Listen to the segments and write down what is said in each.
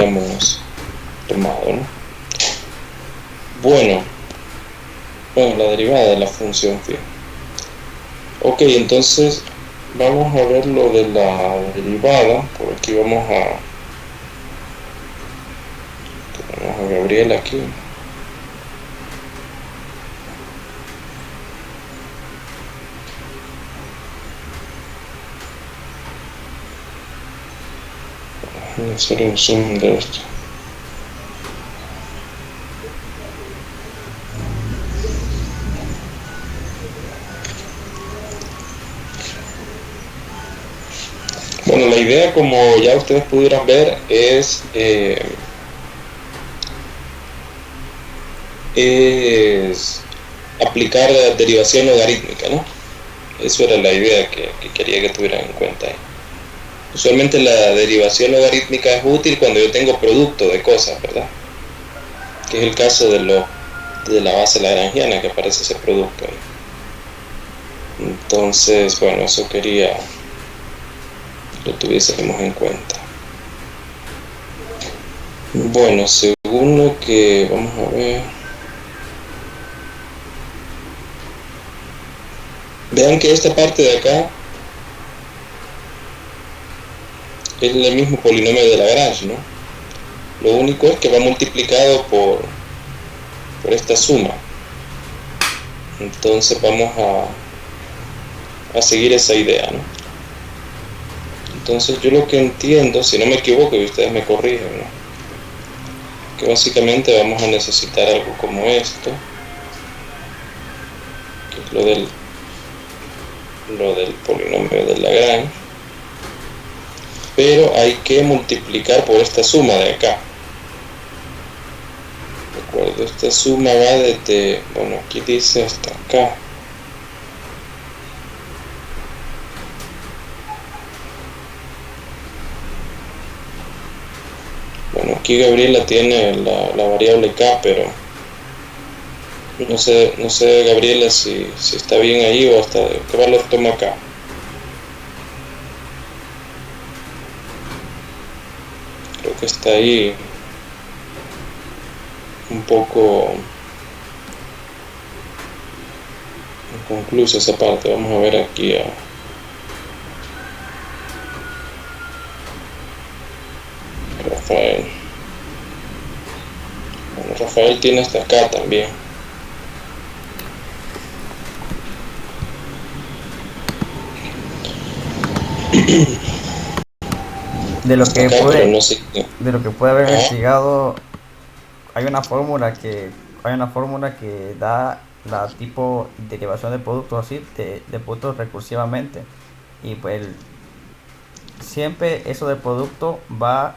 habíamos tomado, ¿no? Bueno, la derivada de la función phi. Ok, entonces vamos a ver lo de la derivada. Por aquí tenemos a Gabriel aquí. Voy a hacer un zoom de esto. Bueno, la idea, como ya ustedes pudieron ver, es aplicar la derivación logarítmica, ¿no? Eso era la idea que quería que tuvieran en cuenta ahí. Usualmente la derivación logarítmica es útil cuando yo tengo producto de cosas, ¿verdad? Que es el caso de la base lagrangiana, que aparece ese producto ahí. Entonces, bueno, eso quería lo tuviésemos en cuenta. Bueno, según lo que vamos a ver, vean que esta parte de acá es el mismo polinomio de Lagrange, ¿no? Lo único es que va multiplicado por esta suma. Entonces vamos a seguir esa idea, ¿no? Entonces yo lo que entiendo, si no me equivoco y ustedes me corrigen, ¿no? Que básicamente vamos a necesitar algo como esto, que es lo del polinomio de Lagrange, pero hay que multiplicar por esta suma de acá. ¿De acuerdo? Esta suma va desde, bueno, aquí dice hasta acá. Bueno, aquí Gabriela tiene la variable k, pero no sé Gabriela si está bien ahí o hasta qué valor toma acá. Creo que está ahí un poco inconclusa esa parte. Vamos a ver aquí a Rafael. Bueno, Rafael tiene hasta acá también. De lo que Acá, pero no sé. pude haber Ah, investigado, hay una fórmula que da la tipo derivación de productos así, de productos recursivamente. Y pues siempre eso de producto va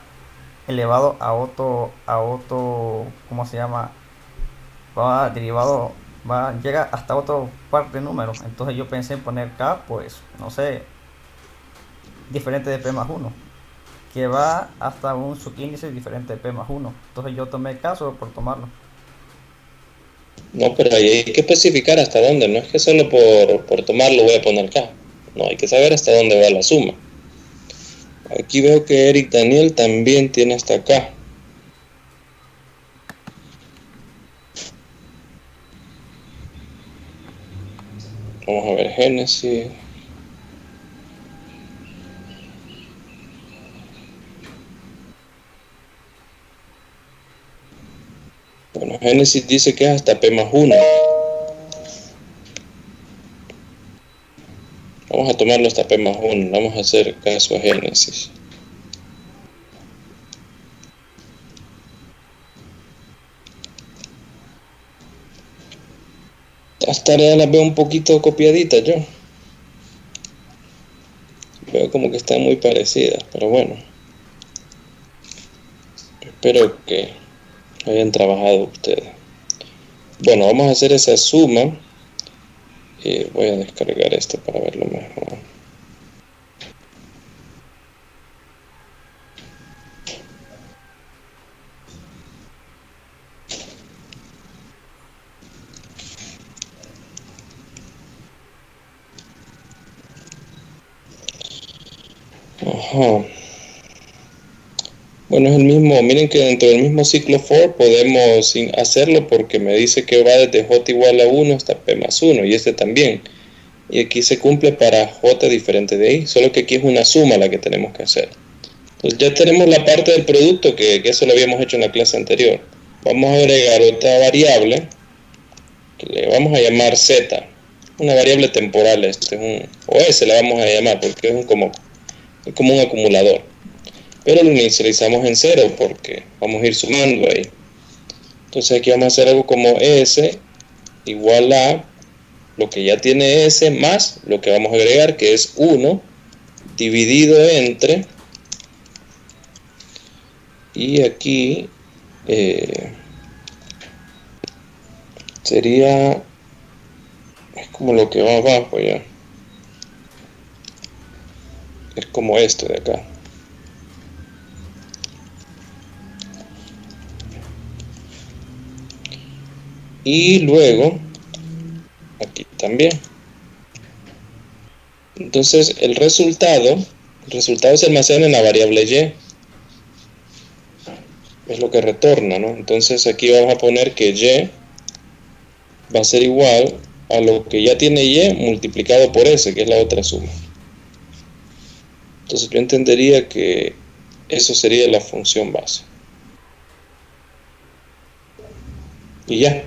elevado a otro, ¿cómo se llama? Va derivado, llega hasta otro par de números. Entonces yo pensé en poner k, pues, no sé, diferente de p más uno, que va hasta un subíndice diferente de p más uno. Entonces yo tomé k solo por tomarlo. no, pero ahí hay que especificar hasta dónde. No es que solo por tomarlo voy a poner K. No, hay que saber hasta dónde va la suma. Aquí veo que Eric Daniel también tiene hasta acá. Vamos a ver Génesis. Bueno, Génesis dice que es hasta P más 1. Vamos a tomarlo hasta P más 1. Vamos a hacer caso a Génesis. Las tareas las veo un poquito copiaditas yo. Veo como que están muy parecidas, pero bueno. Espero que hayan trabajado ustedes. Bueno, vamos a hacer esa suma. Y voy a descargar esto para verlo mejor. Ajá. Bueno, es el mismo, miren que dentro del mismo ciclo for podemos hacerlo porque me dice que va desde j igual a 1 hasta p más 1 y este también. Y aquí se cumple para j diferente de i, solo que aquí es una suma la que tenemos que hacer. Entonces ya tenemos la parte del producto que eso lo habíamos hecho en la clase anterior. Vamos a agregar otra variable que le vamos a llamar z, una variable temporal, o s la vamos a llamar porque es como un acumulador. Pero lo inicializamos en 0 porque vamos a ir sumando ahí. Entonces aquí vamos a hacer algo como s igual a lo que ya tiene s más lo que vamos a agregar, que es 1 dividido entre, y aquí sería, es como lo que va abajo ya, es como esto de acá. Y luego aquí también. Entonces el resultado se almacena en la variable y, es lo que retorna, ¿no? Entonces aquí vamos a poner que y va a ser igual a lo que ya tiene y multiplicado por s, que es la otra suma. Entonces yo entendería que eso sería la función base. Y ya,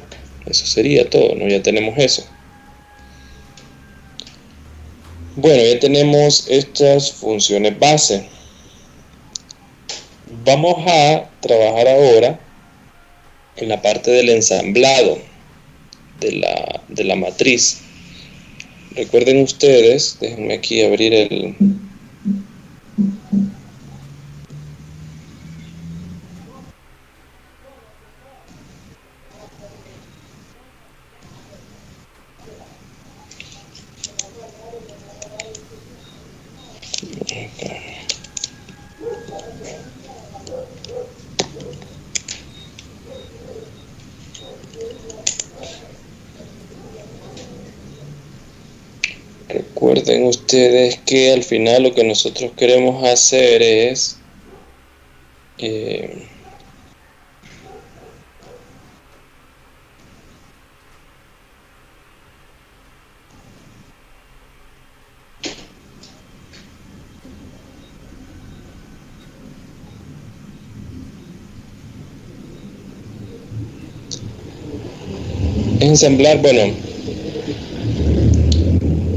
eso sería todo, ¿no? Ya tenemos eso. Bueno, ya tenemos estas funciones base. Vamos a trabajar ahora en la parte del ensamblado de la matriz. Recuerden ustedes, déjenme aquí abrir el... Recuerden ustedes que al final lo que nosotros queremos hacer es ensamblar, bueno,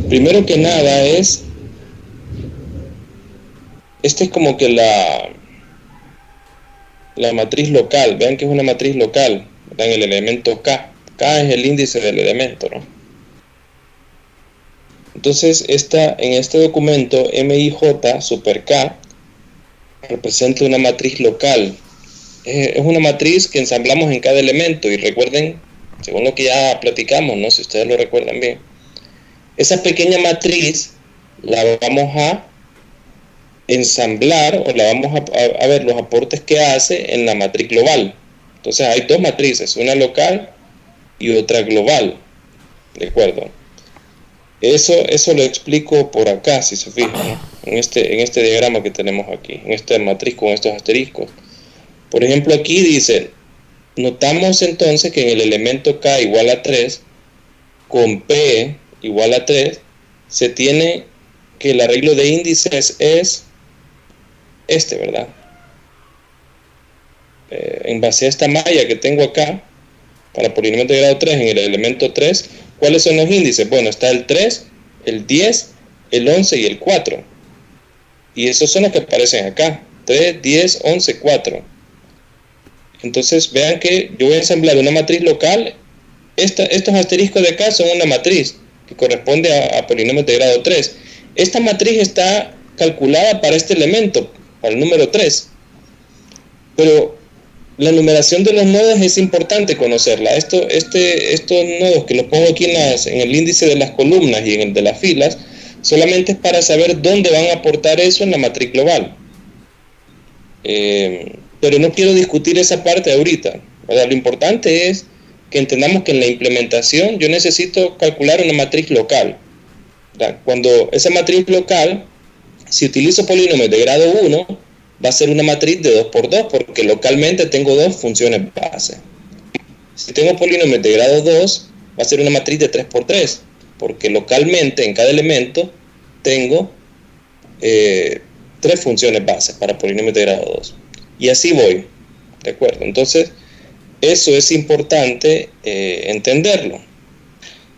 primero que nada es, esta es como que la matriz local, vean que es una matriz local, ¿verdad? En el elemento K es el índice del elemento, ¿no? Entonces en este documento MIJ super K representa una matriz local, es una matriz que ensamblamos en cada elemento, y recuerden, según lo que ya platicamos, ¿no? Si ustedes lo recuerdan bien, esa pequeña matriz la vamos a ensamblar o la vamos a ver los aportes que hace en la matriz global. Entonces hay dos matrices, una local y otra global, ¿de acuerdo? Eso lo explico por acá, si se fijan, ¿no? en este diagrama que tenemos aquí, en esta matriz con estos asteriscos. Por ejemplo, aquí dice, notamos entonces que en el elemento K igual a 3, con P igual a 3, se tiene que el arreglo de índices es este, ¿verdad? En base a esta malla que tengo acá, para polinomios de grado 3, en el elemento 3, ¿cuáles son los índices? Bueno, está el 3, el 10, el 11 y el 4. Y esos son los que aparecen acá, 3, 10, 11, 4. Entonces vean que yo voy a ensamblar una matriz local. Estos asteriscos de acá son una matriz que corresponde a polinomios de grado 3. Esta matriz está calculada para este elemento, para el número 3. Pero la numeración de los nodos es importante conocerla. Estos nodos que los pongo aquí en el índice de las columnas y en el de las filas, solamente es para saber dónde van a aportar eso en la matriz global. Pero no quiero discutir esa parte ahorita, ¿verdad? Lo importante es que entendamos que en la implementación yo necesito calcular una matriz local, ¿verdad? Cuando esa matriz local, si utilizo polinomios de grado 1, va a ser una matriz de 2 por 2 porque localmente tengo dos funciones base. Si tengo polinomios de grado 2, va a ser una matriz de 3 por 3 porque localmente en cada elemento tengo 3 funciones bases para polinomios de grado 2. Y así voy, ¿de acuerdo? Entonces, eso es importante entenderlo.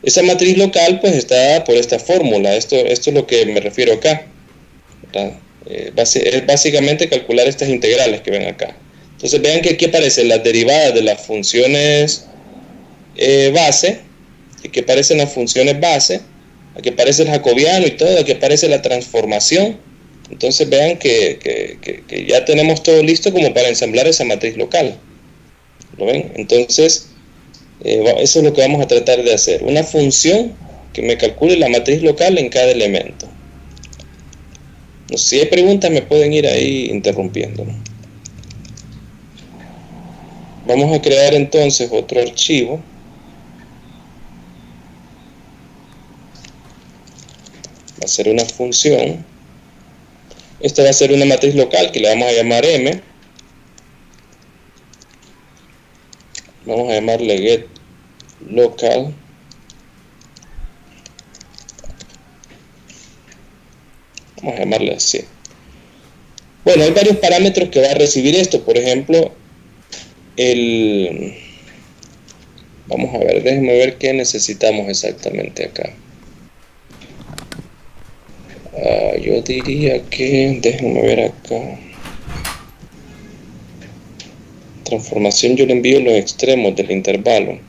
Esa matriz local pues está dada por esta fórmula. Esto es lo que me refiero acá, ¿verdad? Es básicamente calcular estas integrales que ven acá. Entonces vean que aquí aparecen las derivadas de las funciones base, aquí aparecen las funciones base, aquí aparece el jacobiano y todo, aquí aparece la transformación. Entonces vean que ya tenemos todo listo como para ensamblar esa matriz local. ¿Lo ven? Entonces eso es lo que vamos a tratar de hacer. Una función que me calcule la matriz local en cada elemento. No sé, si hay preguntas me pueden ir ahí interrumpiendo, ¿no? Vamos a crear entonces otro archivo. Va a ser una función. Esta va a ser una matriz local que le vamos a llamar M. Vamos a llamarle get local. Vamos a llamarle así. Bueno, hay varios parámetros que va a recibir esto. Por ejemplo, vamos a ver, déjenme ver qué necesitamos exactamente acá. Yo diría que, déjenme ver acá. Transformación yo le envío los extremos del intervalo.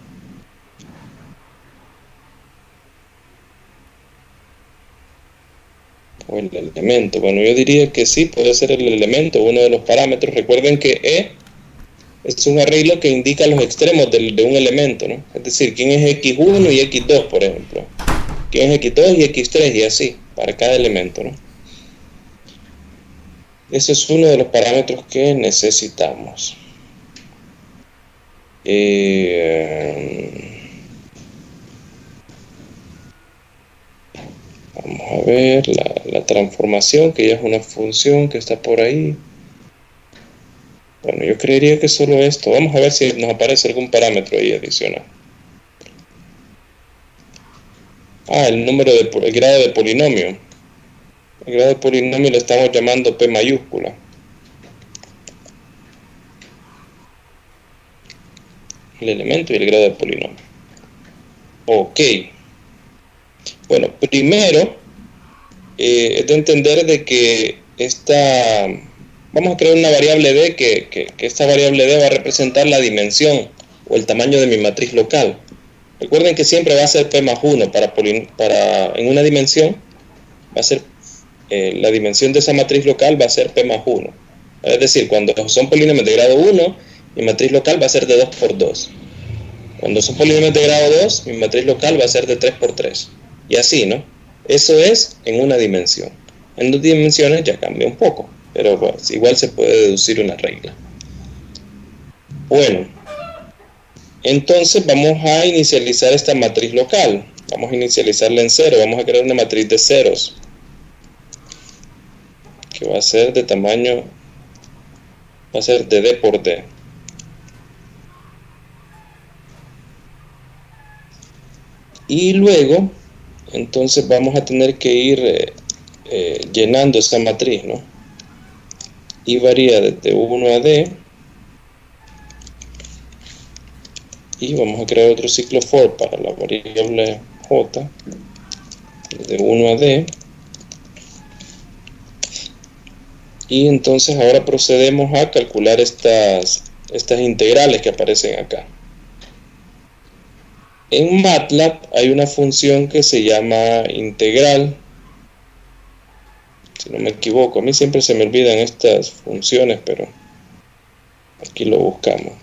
O el elemento. Bueno, yo diría que sí, puede ser el elemento, uno de los parámetros. Recuerden que E es un arreglo que indica los extremos de un elemento, ¿no? Es decir, quién es X1 y X2, por ejemplo. Quién es X2 y X3 y así, para cada elemento, ¿no? Ese es uno de los parámetros que necesitamos. Vamos a ver la transformación, que ya es una función que está por ahí. Bueno, yo creería que solo esto. Vamos a ver si nos aparece algún parámetro ahí adicional. El grado de polinomio. El grado de polinomio le estamos llamando P mayúscula. El elemento y el grado de polinomio. Ok. Bueno, primero es de entender de que vamos a crear una variable D que esta variable D va a representar la dimensión o el tamaño de mi matriz local. Recuerden que siempre va a ser P más 1 en una dimensión, va a ser la dimensión de esa matriz local va a ser P más 1. Es decir, cuando son polinomios de grado 1, mi matriz local va a ser de 2 por 2. Cuando son polinomios de grado 2, mi matriz local va a ser de 3 por 3. Y así, ¿no? Eso es en una dimensión. En 2 dimensiones ya cambia un poco, pero pues, igual se puede deducir una regla. Bueno, entonces vamos a inicializar esta matriz local. Vamos a inicializarla en 0. Vamos a crear una matriz de ceros, que va a ser de tamaño, va a ser de D por D. Y luego, entonces vamos a tener que ir llenando esa matriz, ¿no? Y varía desde 1 a D. Y vamos a crear otro ciclo for para la variable J, de 1 a D. Y entonces ahora procedemos a calcular estas integrales que aparecen acá. En MATLAB hay una función que se llama integral. Si no me equivoco, a mí siempre se me olvidan estas funciones, pero aquí lo buscamos.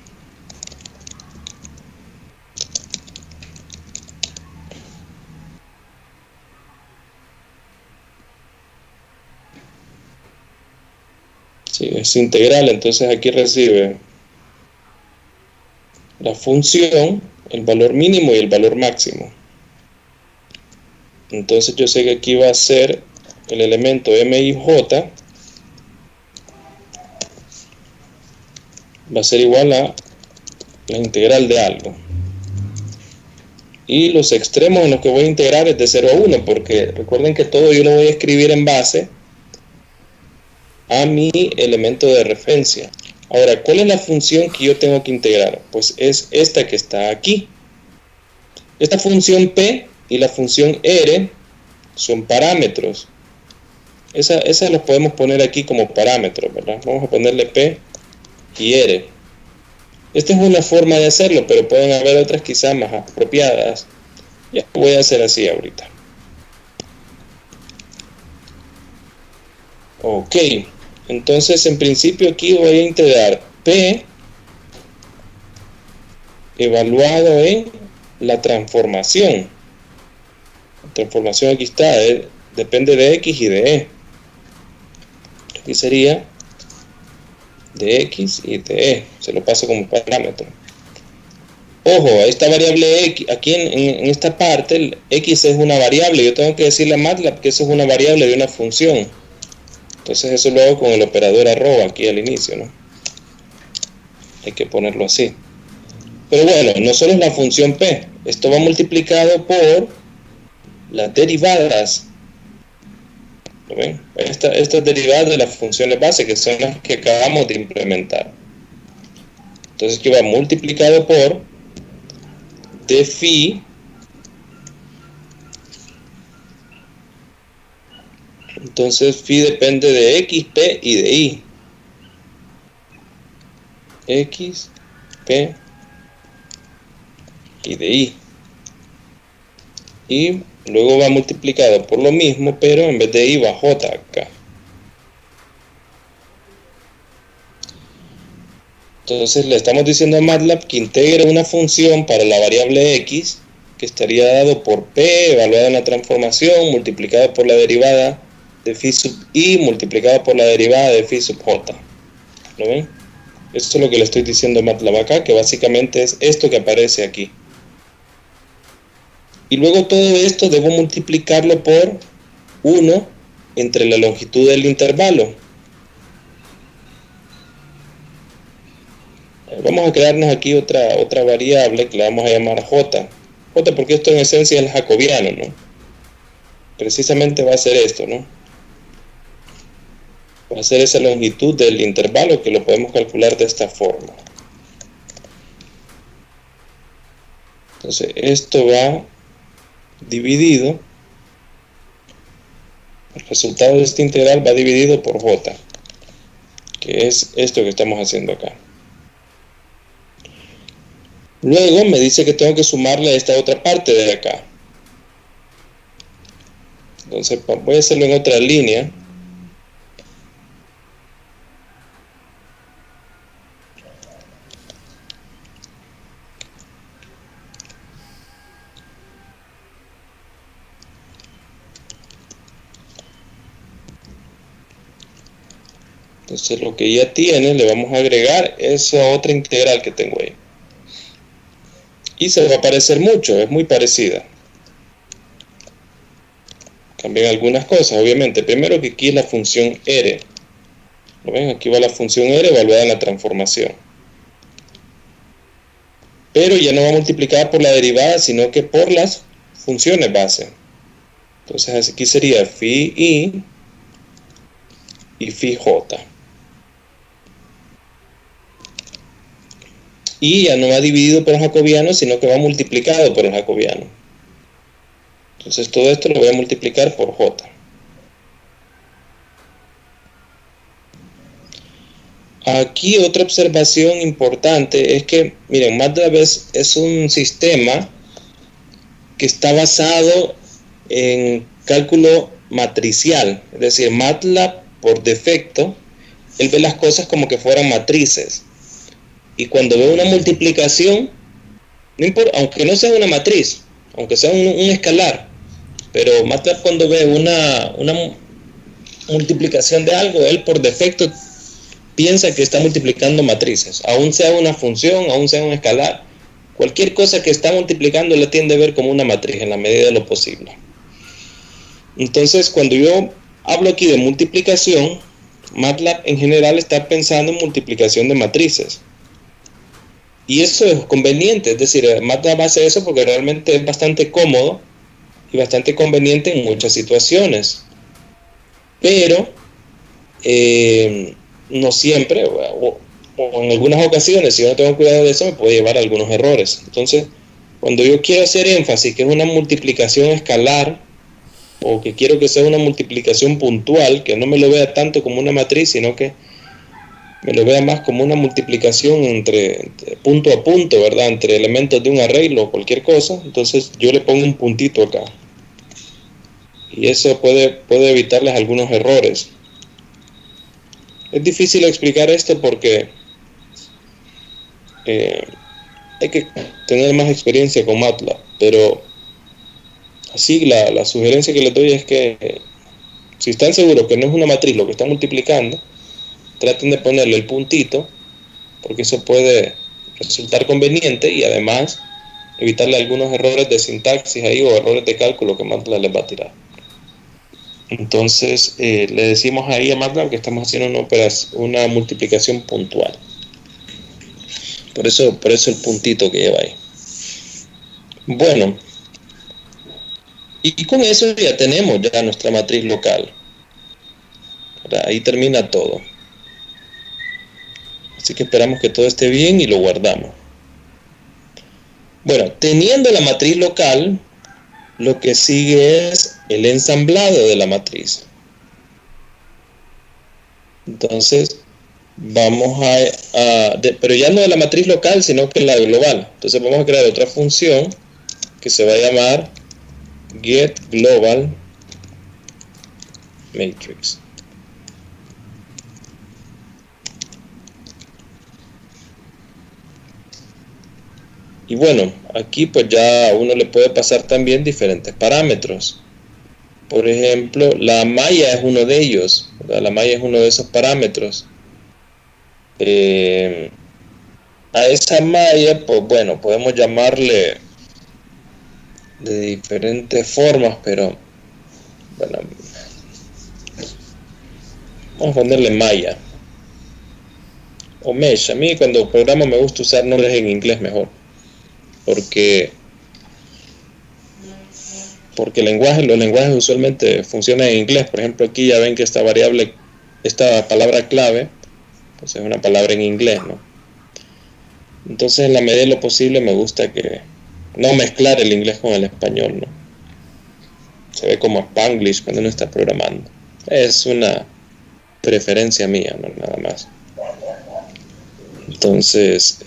Sí, es integral, entonces aquí recibe la función, el valor mínimo y el valor máximo. Entonces yo sé que aquí va a ser el elemento MIJ va a ser igual a la integral de algo. Y los extremos en los que voy a integrar es de 0 a 1, porque recuerden que todo yo lo voy a escribir en base a mi elemento de referencia. Ahora, ¿cuál es la función que yo tengo que integrar? Pues es esta que está aquí. Esta función P y la función R son parámetros. Esas las podemos poner aquí como parámetros, ¿verdad? Vamos a ponerle P y R. Esta es una forma de hacerlo, pero pueden haber otras quizás más apropiadas. Ya voy a hacer así ahorita. Ok, entonces en principio aquí voy a integrar P evaluado en la transformación. La transformación aquí está, depende de X y de E. Aquí sería de X y de E, se lo paso como parámetro. Ojo, esta variable X, aquí en esta parte, el X es una variable, yo tengo que decirle a MATLAB que eso es una variable de una función. Entonces eso lo hago con el operador arroba aquí al inicio, ¿no? Hay que ponerlo así. Pero bueno, no solo es la función P, esto va multiplicado por las derivadas. ¿Lo ven? Estas derivadas de las funciones base, que son las que acabamos de implementar. Entonces aquí va multiplicado por de phi. Entonces phi depende de X, P y de I. X, P y de I. Y luego va multiplicado por lo mismo, pero en vez de I va J acá. Entonces le estamos diciendo a MATLAB que integre una función para la variable X, que estaría dado por P evaluada en la transformación, multiplicado por la derivada de phi sub I, multiplicado por la derivada de phi sub J. ¿Lo ven? Esto es lo que le estoy diciendo a MATLAB acá, que básicamente es esto que aparece aquí. Y luego todo esto debo multiplicarlo por 1 entre la longitud del intervalo. Vamos a crearnos aquí otra variable que la vamos a llamar J. J porque esto en esencia es el jacobiano, ¿no? Precisamente va a ser esto, ¿no? Va a ser esa longitud del intervalo que lo podemos calcular de esta forma. Entonces esto va dividido, el resultado de esta integral va dividido por J, que es esto que estamos haciendo acá. Luego me dice que tengo que sumarle a esta otra parte de acá. Entonces voy a hacerlo en otra línea. Entonces lo que ya tiene le vamos a agregar esa otra integral que tengo ahí. Y se va a parecer mucho, es muy parecida. Cambian algunas cosas, obviamente. Primero que aquí es la función R. ¿Lo ven? Aquí va la función R evaluada en la transformación. Pero ya no va multiplicada por la derivada, sino que por las funciones base. Entonces aquí sería phi I y phi J. Y ya no va dividido por el jacobiano, sino que va multiplicado por el jacobiano. Entonces todo esto lo voy a multiplicar por J. Aquí otra observación importante es que, miren, MATLAB es un sistema que está basado en cálculo matricial. Es decir, MATLAB por defecto, él ve las cosas como que fueran matrices. Y cuando ve una multiplicación, no importa, aunque no sea una matriz, aunque sea un escalar, pero MATLAB cuando ve una multiplicación de algo, él por defecto piensa que está multiplicando matrices, aún sea una función, aún sea un escalar, cualquier cosa que está multiplicando le tiende a ver como una matriz en la medida de lo posible. Entonces cuando yo hablo aquí de multiplicación, MATLAB en general está pensando en multiplicación de matrices. Y eso es conveniente, es decir, MATLAB hace eso porque realmente es bastante cómodo y bastante conveniente en muchas situaciones. Pero no siempre, o en algunas ocasiones, si yo no tengo cuidado de eso, me puede llevar a algunos errores. Entonces, cuando yo quiero hacer énfasis que es una multiplicación escalar, o que quiero que sea una multiplicación puntual, que no me lo vea tanto como una matriz, sino que me lo vea más como una multiplicación entre punto a punto, ¿verdad? Entre elementos de un arreglo o cualquier cosa, entonces yo le pongo un puntito acá. Y eso puede evitarles algunos errores. Es difícil explicar esto porque hay que tener más experiencia con MATLAB, pero así la sugerencia que les doy es que si están seguros que no es una matriz lo que están multiplicando, traten de ponerle el puntito, porque eso puede resultar conveniente y además evitarle algunos errores de sintaxis ahí o errores de cálculo que MATLAB les va a tirar. Entonces le decimos ahí a MATLAB que estamos haciendo una multiplicación puntual. Por eso el puntito que lleva ahí. Bueno, y con eso ya tenemos ya nuestra matriz local. Ahí termina todo. Así que esperamos que todo esté bien y lo guardamos. Bueno, teniendo la matriz local, lo que sigue es el ensamblado de la matriz. Entonces, vamos pero ya no de la matriz local, sino que la global. Entonces vamos a crear otra función que se va a llamar getGlobalMatrix. Y bueno, aquí pues ya uno le puede pasar también diferentes parámetros. Por ejemplo, la malla es uno de ellos, ¿verdad? La malla es uno de esos parámetros. A esa malla, pues bueno, podemos llamarle de diferentes formas, pero bueno, vamos a ponerle malla o mesh. A mí cuando programo me gusta usar nombres en inglés mejor, porque los lenguajes usualmente funcionan en inglés. Por ejemplo, aquí ya ven que esta variable, esta palabra clave, pues es una palabra en inglés, ¿no? Entonces, en la medida de lo posible me gusta que no mezclar el inglés con el español, ¿no? Se ve como Spanglish cuando uno está programando. Es una preferencia mía, ¿no? Nada más. Entonces,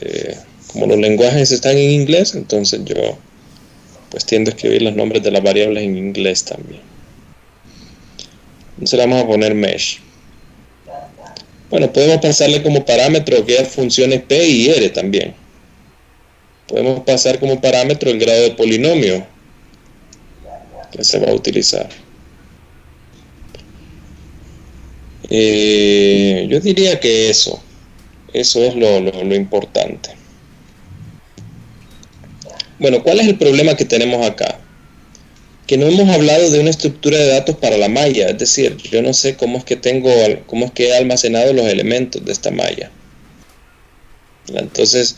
como los lenguajes están en inglés, entonces yo pues tiendo a escribir los nombres de las variables en inglés también. Entonces le vamos a poner mesh. Bueno, podemos pasarle como parámetro aquellas funciones p y r también. Podemos pasar como parámetro el grado de polinomio que se va a utilizar. Yo diría que eso es lo importante. Bueno, ¿cuál es el problema que tenemos acá? Que no hemos hablado de una estructura de datos para la malla, es decir, yo no sé cómo es que he almacenado los elementos de esta malla. Entonces,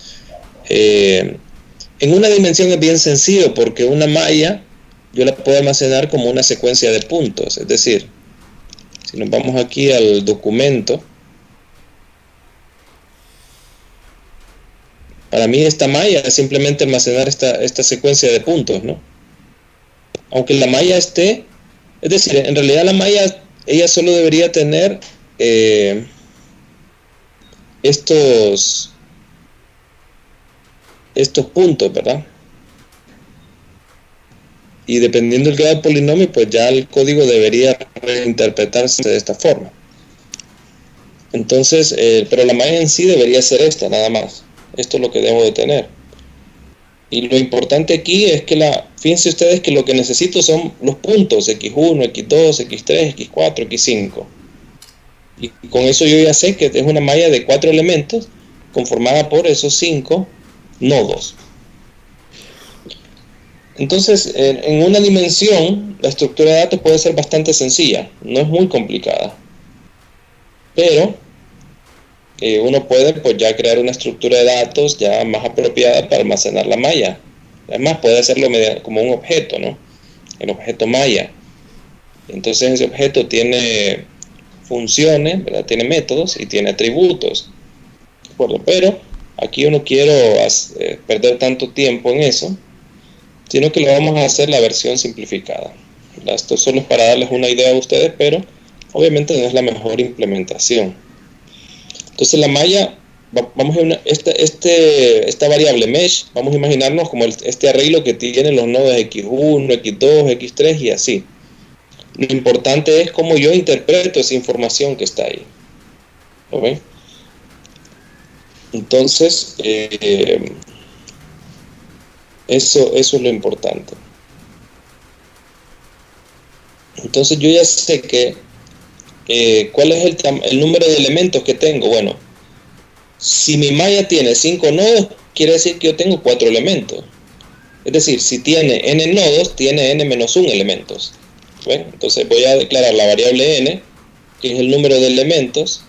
en una dimensión es bien sencillo, porque una malla yo la puedo almacenar como una secuencia de puntos, es decir, si nos vamos aquí al documento, para mí esta malla es simplemente almacenar esta secuencia de puntos, ¿no? Aunque la malla esté, es decir, en realidad la malla, ella solo debería tener estos puntos, ¿verdad? Y dependiendo del grado de polinomio, pues ya el código debería reinterpretarse de esta forma. Entonces, pero la malla en sí debería ser esta, nada más. Esto es lo que debo de tener. Y lo importante aquí es que fíjense ustedes que lo que necesito son los puntos x1, x2, x3, x4, x5. Y con eso yo ya sé que es una malla de 4 elementos conformada por esos 5 nodos. Entonces, en una dimensión, la estructura de datos puede ser bastante sencilla, no es muy complicada. Pero uno puede pues ya crear una estructura de datos ya más apropiada para almacenar la malla. Además puede hacerlo como un objeto, ¿no? El objeto malla. Entonces ese objeto tiene funciones, ¿verdad? Tiene métodos y tiene atributos. ¿De acuerdo? Pero aquí yo no quiero perder tanto tiempo en eso, sino que lo vamos a hacer la versión simplificada. ¿Verdad? Esto solo es para darles una idea a ustedes, pero obviamente no es la mejor implementación. Entonces la malla, vamos a esta variable mesh, vamos a imaginarnos como este arreglo que tienen los nodos x1, x2, x3 y así. Lo importante es cómo yo interpreto esa información que está ahí. ¿Lo ven? Entonces, eso es lo importante. Entonces yo ya sé que ¿cuál es el número de elementos que tengo? Bueno, si mi malla tiene 5 nodos, quiere decir que yo tengo 4 elementos. Es decir, si tiene n nodos, tiene n-1 elementos. ¿Ven? Entonces voy a declarar la variable n, que es el número de elementos,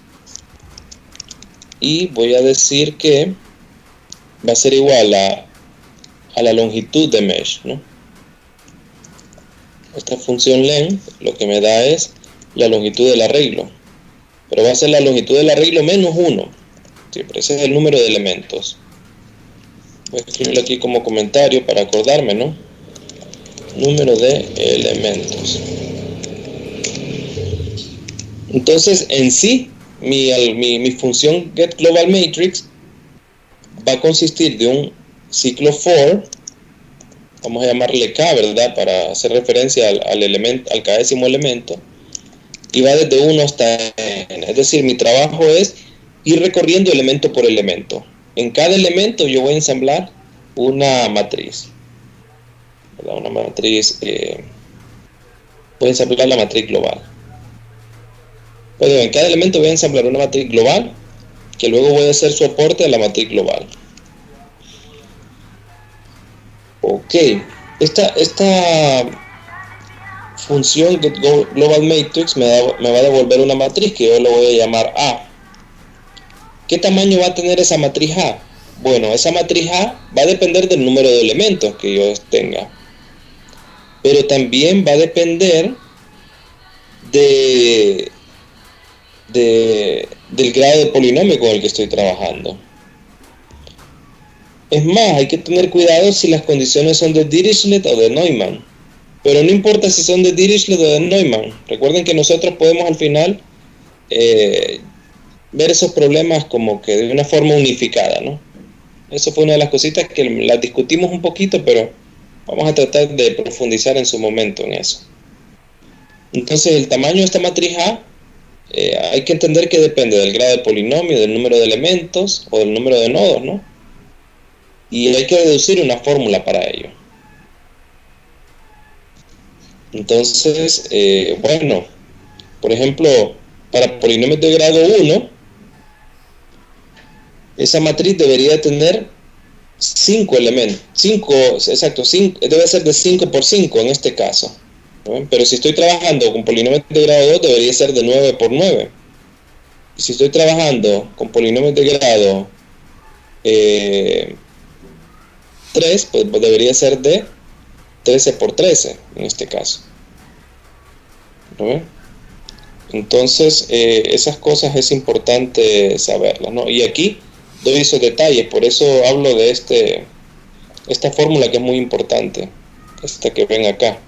y voy a decir que va a ser igual a la longitud de mesh, ¿no? Esta función len lo que me da es la longitud del arreglo, pero va a ser la longitud del arreglo menos 1. Siempre ese es el número de elementos. Voy a escribirlo aquí como comentario para acordarme, ¿no? Número de elementos. Entonces, en sí, mi función getGlobalMatrix va a consistir de un ciclo for, vamos a llamarle k, ¿verdad? Para hacer referencia al késimo elemento, y va desde 1 hasta n. Es decir, mi trabajo es ir recorriendo elemento por elemento. En cada elemento yo voy a ensamblar una matriz, ¿verdad? Una matriz, voy a ensamblar la matriz global. Pero en cada elemento voy a ensamblar una matriz global, que luego voy a hacer su aporte a la matriz global. Ok, esta función getGlobalMatrix me va a devolver una matriz que yo le voy a llamar A. ¿Qué tamaño va a tener esa matriz A? Bueno, esa matriz A va a depender del número de elementos que yo tenga, pero también va a depender del grado de polinomio con el que estoy trabajando. Es más, hay que tener cuidado si las condiciones son de Dirichlet o de Neumann. Pero no importa si son de Dirichlet o de Neumann. Recuerden que nosotros podemos al final ver esos problemas como que de una forma unificada, ¿no? Eso fue una de las cositas que las discutimos un poquito, pero vamos a tratar de profundizar en su momento en eso. Entonces el tamaño de esta matriz A hay que entender que depende del grado de polinomio, del número de elementos o del número de nodos, ¿no? Y hay que deducir una fórmula para ello. Entonces, bueno, por ejemplo, para polinomios de grado 1, esa matriz debería tener 5 elementos, debe ser de 5 por 5 en este caso, ¿no? Pero si estoy trabajando con polinomios de grado 2, debería ser de 9 por 9. Y si estoy trabajando con polinomios de grado 3, pues debería ser de 13 por 13 en este caso, ¿no? Entonces esas cosas es importante saberlas, ¿no? Y aquí doy esos detalles, por eso hablo de esta fórmula que es muy importante, esta que ven acá.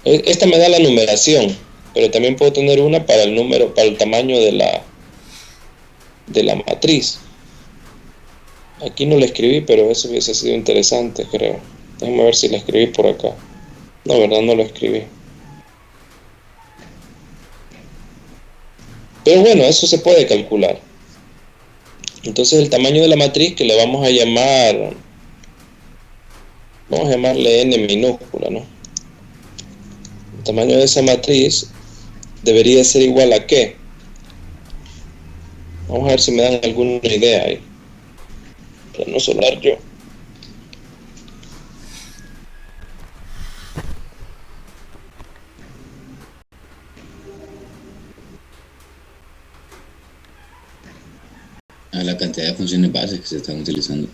Esta me da la numeración, pero también puedo tener una para el tamaño de la matriz. Aquí no la escribí, pero eso hubiese sido interesante, creo. Déjenme ver si la escribí por acá. No, verdad, no la escribí. Pero bueno, eso se puede calcular. Entonces el tamaño de la matriz, que le vamos a llamarle n minúscula, ¿no? El tamaño de esa matriz debería ser igual a ¿qué? Vamos a ver si me dan alguna idea ahí, para no sonar yo. a la cantidad de funciones bases que se están utilizando.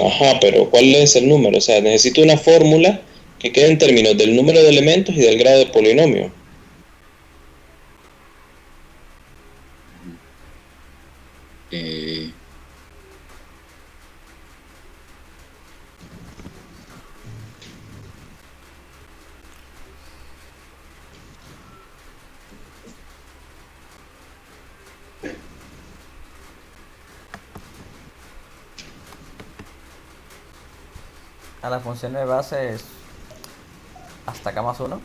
Ajá, pero ¿cuál es el número? O sea, necesito una fórmula que quede en términos del número de elementos y del grado de polinomio. Eh, A las funciones de base es hasta k más 1.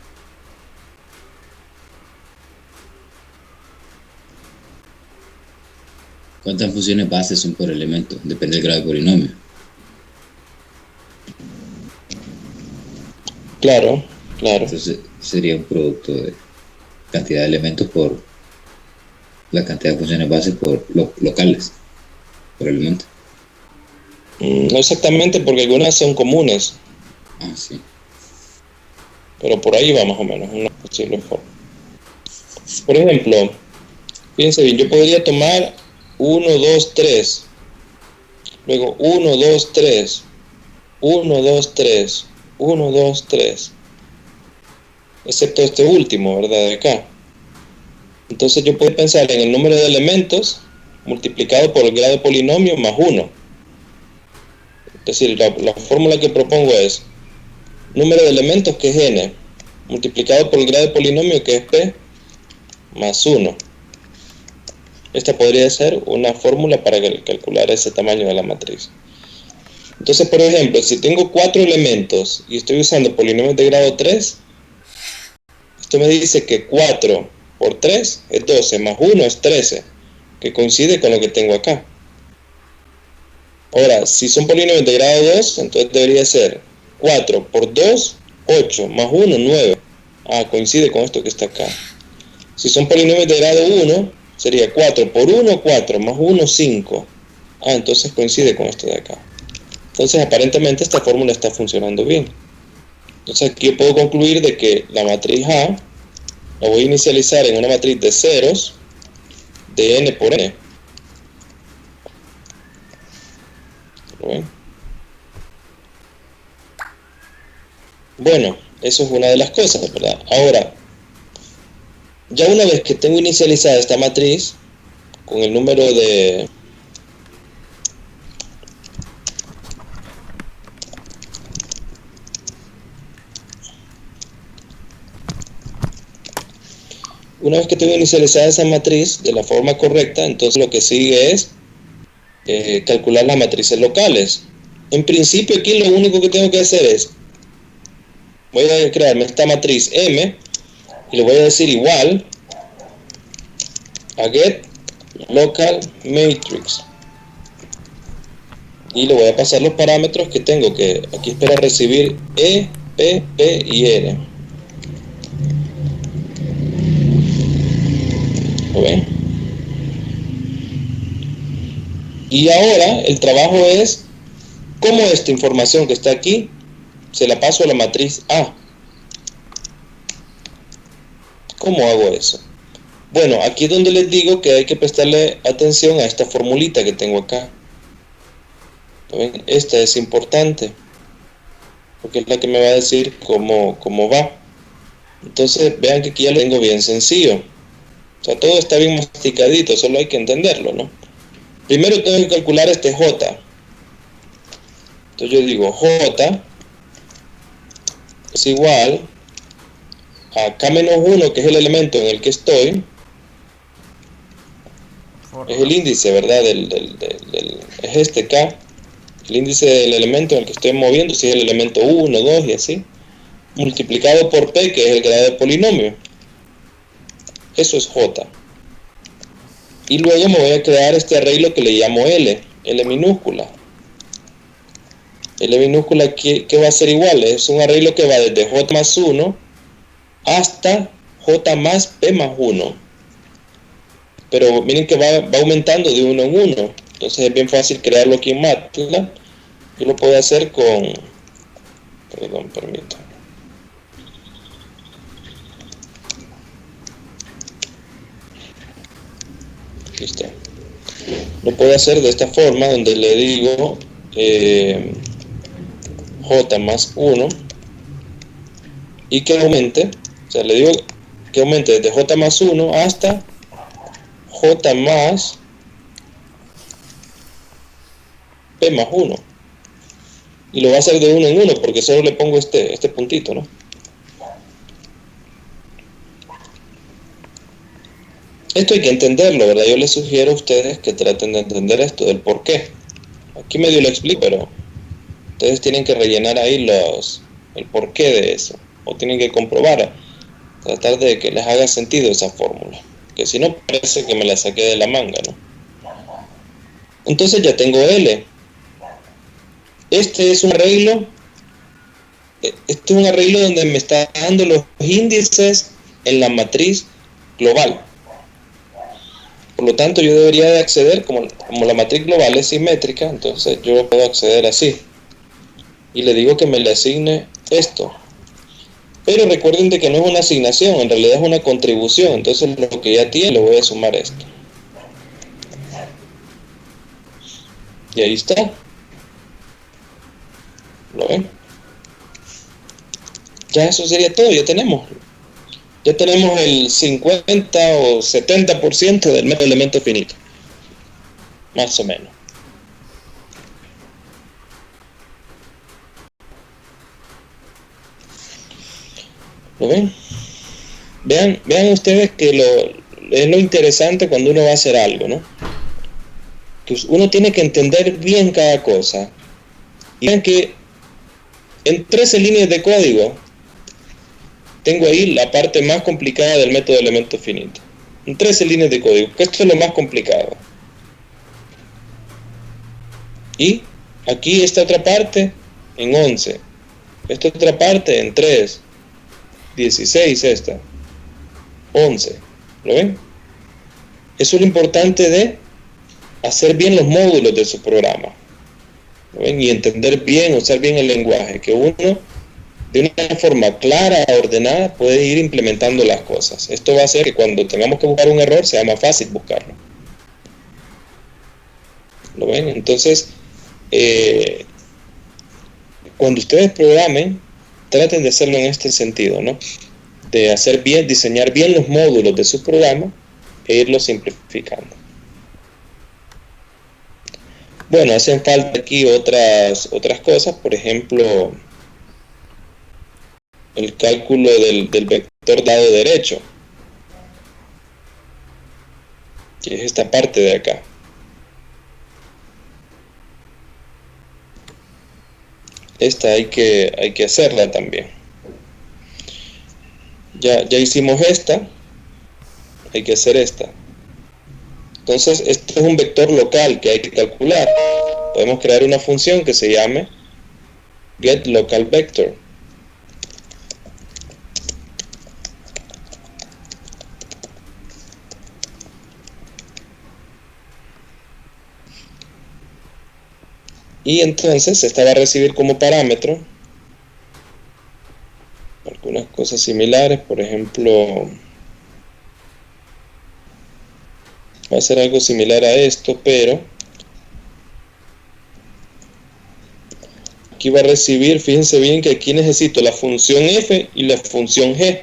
¿Cuántas funciones bases son por elemento? Depende del grado de polinomio. Claro, claro. Entonces sería un producto de cantidad de elementos por la cantidad de funciones bases por locales, por elemento. No exactamente, porque algunas son comunes, Ah, sí. pero por ahí va más o menos una posible forma. Por ejemplo, fíjense bien, yo podría tomar 1, 2, 3, luego 1, 2, 3, 1, 2, 3, 1, 2, 3, excepto este último, ¿verdad? De acá. Entonces yo puedo pensar en el número de elementos multiplicado por el grado de polinomio más 1. Es decir, la fórmula que propongo es número de elementos, que es n, multiplicado por el grado de polinomio, que es p, más 1. Esta podría ser una fórmula para calcular ese tamaño de la matriz. Entonces, por ejemplo, si tengo 4 elementos y estoy usando polinomios de grado 3, esto me dice que 4 por 3 es 12, más 1 es 13, que coincide con lo que tengo acá. Ahora, si son polinomios de grado 2, entonces debería ser 4 por 2, 8, más 1, 9. Ah, coincide con esto que está acá. Si son polinomios de grado 1, sería 4 por 1, 4, más 1, 5. Ah, entonces coincide con esto de acá. Entonces, aparentemente esta fórmula está funcionando bien. Entonces, aquí yo puedo concluir de que la matriz A la voy a inicializar en una matriz de ceros de n por n. ¿Lo ven? Bueno, eso es una de las cosas, ¿verdad? Ahora, ya una vez que tengo inicializada esta matriz con el número de una vez que tengo inicializada esa matriz de la forma correcta, entonces lo que sigue es calcular las matrices locales. En principio aquí lo único que tengo que hacer es, voy a crearme esta matriz M y le voy a decir igual a get local matrix, y le voy a pasar los parámetros que tengo, que aquí espera recibir E, P, P y R. ¿Lo ven? Y ahora el trabajo es cómo esta información que está aquí se la paso a la matriz A. ¿Cómo hago eso? Bueno, aquí es donde les digo que hay que prestarle atención a esta formulita que tengo acá. ¿Ven? Esta es importante, porque es la que me va a decir cómo va. Entonces vean que aquí ya lo tengo bien sencillo. O sea, todo está bien masticadito, solo hay que entenderlo, ¿no? Primero tengo que calcular este J. Entonces yo digo J es igual a K-1, que es el elemento en el que estoy. Es el índice, ¿verdad? Es este K, el índice del elemento en el que estoy moviendo, si es el elemento 1, 2 y así, multiplicado por P, que es el grado de polinomio. Eso es J. Y luego me voy a crear este arreglo que le llamo L minúscula. L minúscula, ¿qué va a ser igual? Es un arreglo que va desde J más 1 hasta J más P más 1. Pero miren que va aumentando de 1 en 1. Entonces es bien fácil crearlo aquí en MATLAB. Yo lo puedo hacer con... Perdón, permítanme. Aquí está. Lo puedo hacer de esta forma, donde le digo j más 1 y que aumente, o sea, le digo que aumente desde j más 1 hasta j más p más 1. Y lo va a hacer de uno en uno porque solo le pongo este puntito, ¿no? Esto hay que entenderlo, ¿verdad? Yo les sugiero a ustedes que traten de entender esto, del por qué. Aquí medio lo explico, pero ustedes tienen que rellenar ahí el porqué de eso. O tienen que comprobar, tratar de que les haga sentido esa fórmula. Que si no, parece que me la saqué de la manga, ¿no? Entonces ya tengo L. Este es un arreglo donde me está dando los índices en la matriz global. Por lo tanto, yo debería de acceder, como la matriz global es simétrica, entonces yo puedo acceder así. Y le digo que me le asigne esto. Pero recuerden de que no es una asignación, en realidad es una contribución. Entonces lo que ya tiene, le voy a sumar esto. Y ahí está. ¿Lo ven? Ya eso sería todo, ya tenemos el 50 o 70% del método de elemento finito. Más o menos. ¿Lo ven? Vean ustedes que es lo interesante cuando uno va a hacer algo, ¿no? Que uno tiene que entender bien cada cosa. Y vean que en 13 líneas de código tengo ahí la parte más complicada del método de elemento finito. En 13 líneas de código, que esto es lo más complicado. Y aquí esta otra parte en 11. Esta otra parte en 3. 16 esta. 11. ¿Lo ven? Eso es lo importante de hacer bien los módulos de su programa. ¿Lo ven? Y entender bien, usar bien el lenguaje, que uno de una forma clara, ordenada, puede ir implementando las cosas. Esto va a hacer que cuando tengamos que buscar un error sea más fácil buscarlo. ¿Lo ven? Entonces, cuando ustedes programen, traten de hacerlo en este sentido, ¿no? De hacer bien, diseñar bien los módulos de su programa e irlos simplificando. Bueno, hacen falta aquí otras cosas, por ejemplo, el cálculo del vector lado derecho, que es esta parte de acá. Esta hay que hacerla también. Ya hicimos esta, hay que hacer esta. Entonces, esto es un vector local que hay que calcular. Podemos crear una función que se llame getLocalVector. Y entonces esta va a recibir como parámetro algunas cosas similares, por ejemplo, va a ser algo similar a esto, pero aquí va a recibir, fíjense bien que aquí necesito la función f y la función g.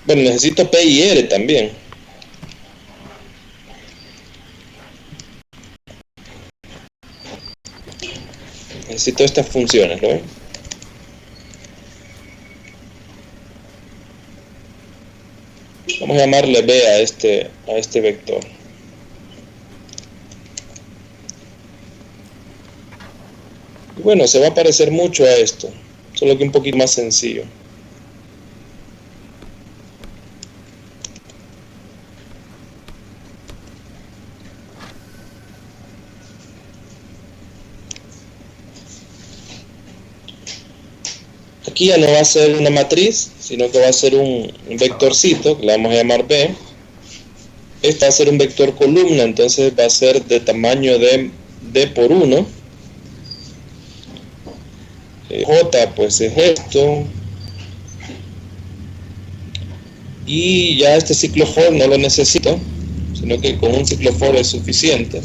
Bueno, necesito p y r también. Necesito estas funciones, ¿lo ven? Vamos a llamarle b a este vector. Y bueno, se va a parecer mucho a esto, solo que un poquito más sencillo. Aquí ya no va a ser una matriz, sino que va a ser un vectorcito, que le vamos a llamar B. Este va a ser un vector columna, entonces va a ser de tamaño de D por 1. J pues es esto. Y ya este ciclo for no lo necesito. sino que con un ciclo for es suficiente.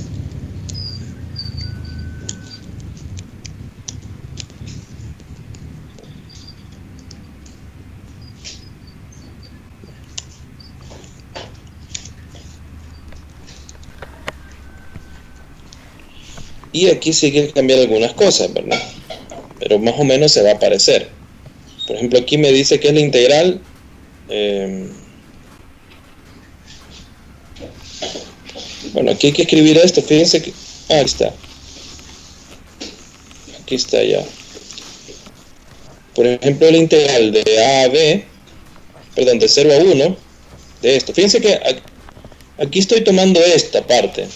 Y aquí sí hay que cambiar algunas cosas, ¿verdad? Pero más o menos se va a parecer. Por ejemplo, aquí me dice que es la integral. Bueno, aquí hay que escribir esto. Fíjense que... aquí está. Aquí está ya. Por ejemplo, la integral de a a b, perdón, de 0 a 1, de esto. Fíjense que aquí estoy tomando esta parte,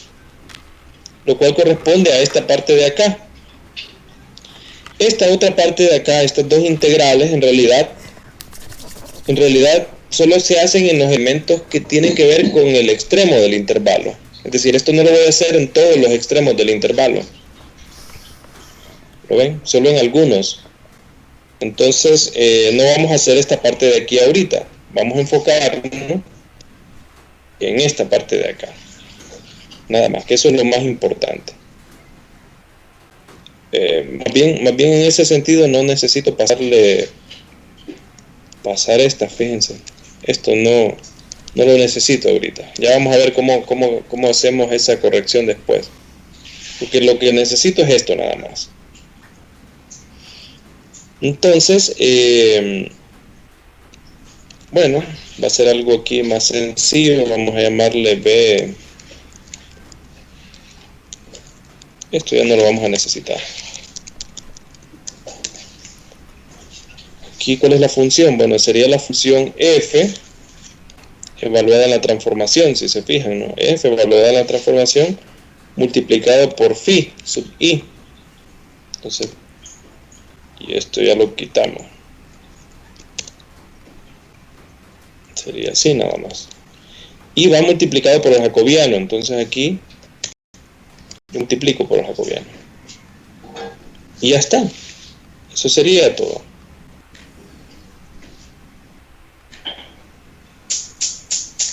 lo cual corresponde a esta parte de acá. Esta otra parte de acá, estas dos integrales, en realidad solo se hacen en los elementos que tienen que ver con el extremo del intervalo. Es decir, esto no lo voy a hacer en todos los extremos del intervalo. ¿Lo ven? Solo en algunos. Entonces, no vamos a hacer esta parte de aquí ahorita. Vamos a enfocarnos en esta parte de acá. Nada más, que eso es lo más importante. Más bien en ese sentido no necesito pasar esta, fíjense. Esto no lo necesito ahorita. Ya vamos a ver cómo hacemos esa corrección después. Porque lo que necesito es esto nada más. Entonces, bueno, va a ser algo aquí más sencillo. Vamos a llamarle B. Esto ya no lo vamos a necesitar. Aquí, ¿cuál es la función? Bueno, sería la función f evaluada en la transformación, si se fijan, ¿no? F evaluada en la transformación multiplicado por phi sub i. Entonces, y esto ya lo quitamos. Sería así nada más. Y va multiplicado por el jacobiano. Entonces aquí multiplico por el jacobiano. Y ya está. Eso sería todo.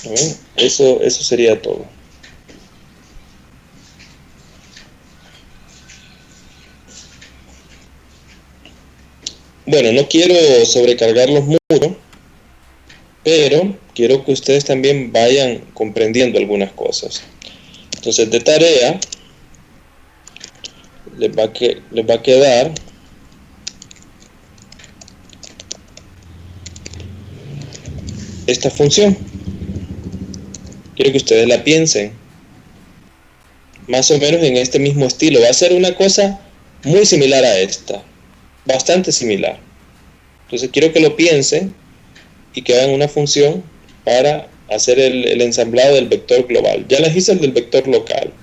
¿Ven? Eso sería todo. Bueno, no quiero sobrecargarlos mucho, pero quiero que ustedes también vayan comprendiendo algunas cosas. Entonces, de tarea les va a quedar esta función. Quiero que ustedes la piensen más o menos en este mismo estilo. Va a ser una cosa muy similar a esta, bastante similar. Entonces quiero que lo piensen y que hagan una función para hacer el ensamblado del vector global. Ya les hice el del vector local.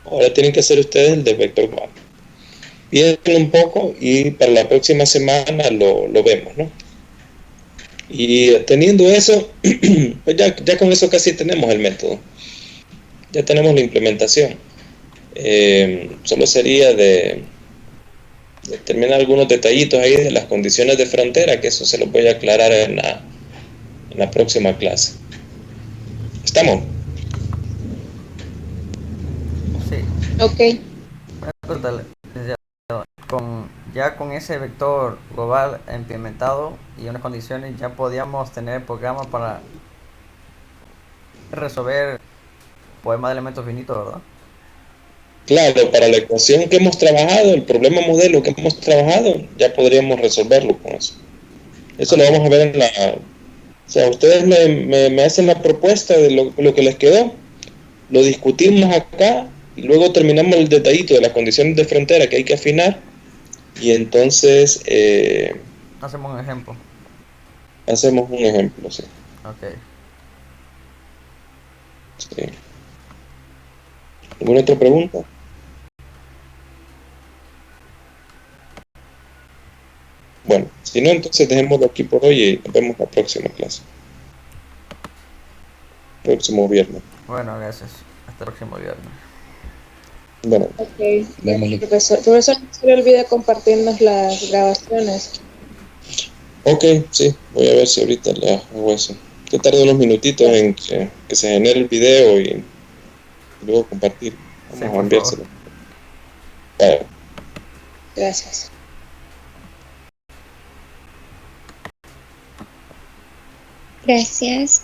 Ahora tienen que hacer ustedes el del vector global. Piensen un poco y para la próxima semana lo vemos, ¿no? Y teniendo eso, pues ya con eso casi tenemos el método. Ya tenemos la implementación. Solo sería de determinar algunos detallitos ahí de las condiciones de frontera, que eso se lo voy a aclarar en la próxima clase. ¿Estamos? Sí. Ok. Ya con ese vector global implementado y unas condiciones, ya podíamos tener programas para resolver poemas de elementos finitos, ¿verdad? Claro, para la ecuación que hemos trabajado, el problema modelo que hemos trabajado, ya podríamos resolverlo con eso. Eso lo vamos a ver en la... O sea, ustedes me hacen la propuesta de lo que les quedó, lo discutimos acá y luego terminamos el detallito de las condiciones de frontera que hay que afinar y entonces hacemos un ejemplo. Hacemos un ejemplo, sí. Ok. Sí. ¿Alguna otra pregunta? Bueno, si no, entonces dejémoslo aquí por hoy y nos vemos la próxima clase. Próximo viernes. Bueno, gracias. Hasta el próximo viernes. Bueno. Ok. Profesor, no se le olvide compartirnos las grabaciones. Ok, sí. Voy a ver si ahorita le hago eso. Yo tardo unos minutitos en que se genere el video y luego compartir. Sí, Vamos a por enviárselo. favor. Vale. Gracias. Gracias.